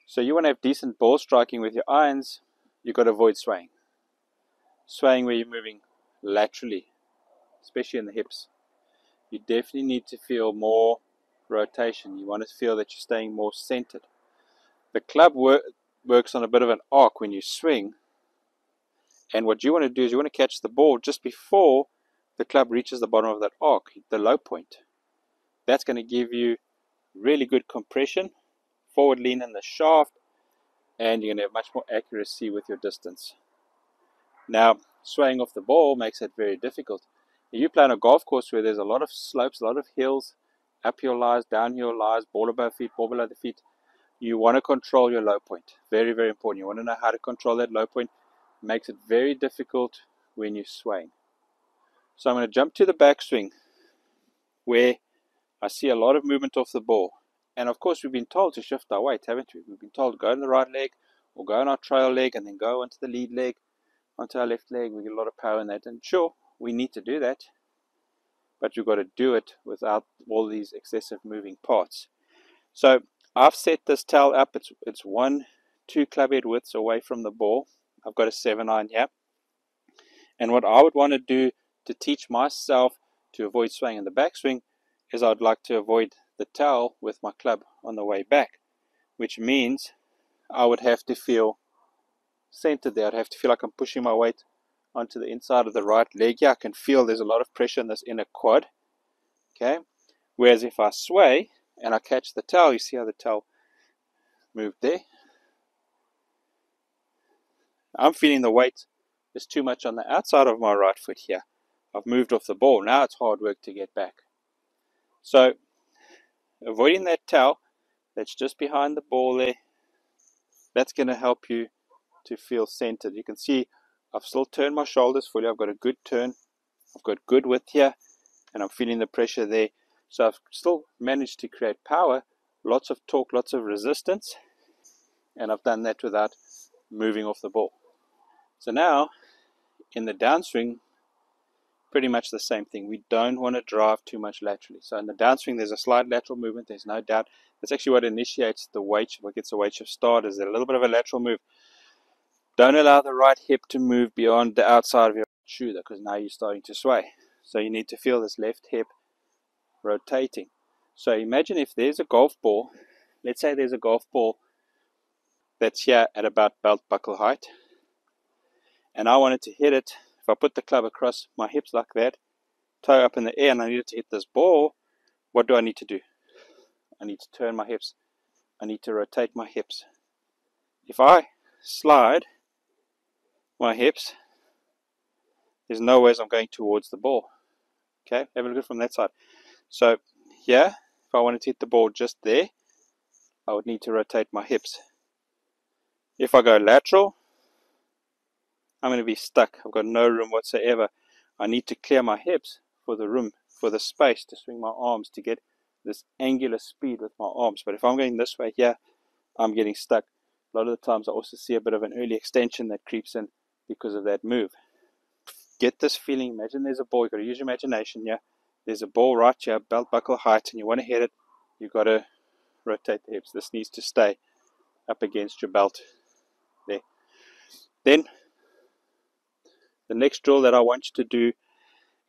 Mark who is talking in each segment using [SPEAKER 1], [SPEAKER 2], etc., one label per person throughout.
[SPEAKER 1] So you want to have decent ball striking with your irons. You've got to avoid swaying. Swaying where you're moving laterally, especially in the hips. You definitely need to feel more rotation. You want to feel that you're staying more centered. The club works on a bit of an arc when you swing, and what you want to do is you want to catch the ball just before the club reaches the bottom of that arc, the low point. That's going to give you really good compression, forward lean in the shaft, and you're going to have much more accuracy with your distance. Now, swaying off the ball makes it very difficult. If you play on a golf course where there's a lot of slopes, a lot of hills, uphill lies, downhill lies, ball above feet, ball below the feet, you want to control your low point. Very, very important. You want to know how to control that low point. It makes it very difficult when you're swaying. So I'm going to jump to the backswing where I see a lot of movement off the ball. And of course, we've been told to shift our weight, haven't we? We've been told to go on the right leg or go on our trail leg and then go onto the lead leg, onto our left leg. We get a lot of power in that. And sure, we need to do that. But you've got to do it without all these excessive moving parts. So I've set this towel up. It's 1-2 club head widths away from the ball. I've got a 7-iron here. And what I would want to do to teach myself to avoid swaying in the backswing is I'd like to avoid the towel with my club on the way back, which means I would have to feel centered there. I'd have to feel like I'm pushing my weight onto the inside of the right leg here. I can feel there's a lot of pressure in this inner quad. Okay. Whereas if I sway and I catch the towel, you see how the towel moved there? I'm feeling the weight is too much on the outside of my right foot here. I've moved off the ball. Now it's hard work to get back. So avoiding that towel that's just behind the ball there, that's going to help you to feel centered. You can see I've still turned my shoulders fully. I've got a good turn. I've got good width here, and I'm feeling the pressure there. So I've still managed to create power, lots of torque, lots of resistance, and I've done that without moving off the ball. So now, in the downswing, pretty much the same thing. We don't want to drive too much laterally. So in the downswing, there's a slight lateral movement. There's no doubt. That's actually what initiates the weight shift, what gets the weight shift started, is a little bit of a lateral move. Don't allow the right hip to move beyond the outside of your shoe, because now you're starting to sway. So you need to feel this left hip rotating. So imagine if there's a golf ball. Let's say there's a golf ball that's here at about belt buckle height, and I wanted to hit it. If I put the club across my hips like that, toe up in the air, and I needed to hit this ball, what do I need to do? I need to turn my hips. I need to rotate my hips. If I slide my hips, there's no ways I'm going towards the ball. Okay, have a look at it from that side. So here, if I wanted to hit the ball just there, I would need to rotate my hips. If I go lateral, I'm going to be stuck. I've got no room whatsoever. I need to clear my hips for the room, for the space to swing my arms, to get this angular speed with my arms. But if I'm going this way here, I'm getting stuck. A lot of the times I also see a bit of an early extension that creeps in because of that move. Get this feeling. Imagine there's a ball. You've got to use your imagination here. There's a ball right here, belt buckle height, and you want to hit it. You've got to rotate the hips. This needs to stay up against your belt there. Then the next drill that I want you to do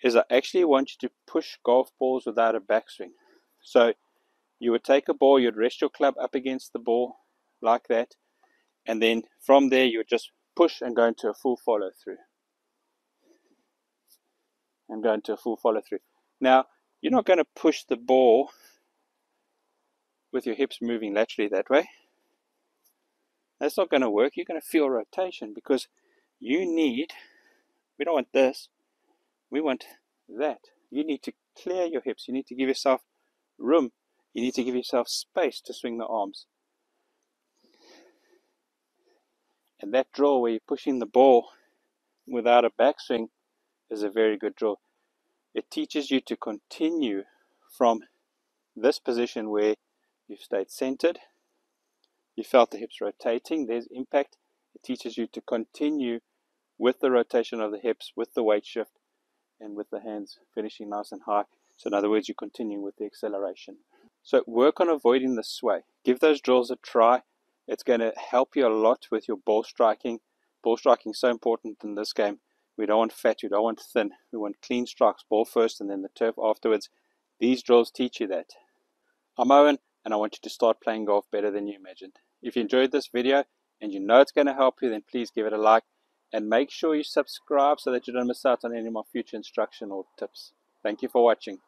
[SPEAKER 1] is I actually want you to push golf balls without a backswing. So you would take a ball, you'd rest your club up against the ball like that, and then from there you would just push and go into a full follow through. Now, you're not going to push the ball with your hips moving laterally that way. That's not going to work. You're going to feel rotation, because we don't want this, we want that. You need to clear your hips. You need to give yourself room. You need to give yourself space to swing the arms. And that drill where you're pushing the ball without a backswing is a very good drill. It teaches you to continue from this position where you've stayed centered. You felt the hips rotating. There's impact. It teaches you to continue with the rotation of the hips, with the weight shift, and with the hands finishing nice and high. So in other words, you continue with the acceleration. So work on avoiding the sway. Give those drills a try. It's going to help you a lot with your ball striking. Ball striking is so important in this game. We don't want fat, we don't want thin. We want clean strikes, ball first and then the turf afterwards. These drills teach you that. I'm Owen, and I want you to start playing golf better than you imagined. If you enjoyed this video and you know it's going to help you, then please give it a like. And make sure you subscribe so that you don't miss out on any of my future instruction or tips. Thank you for watching.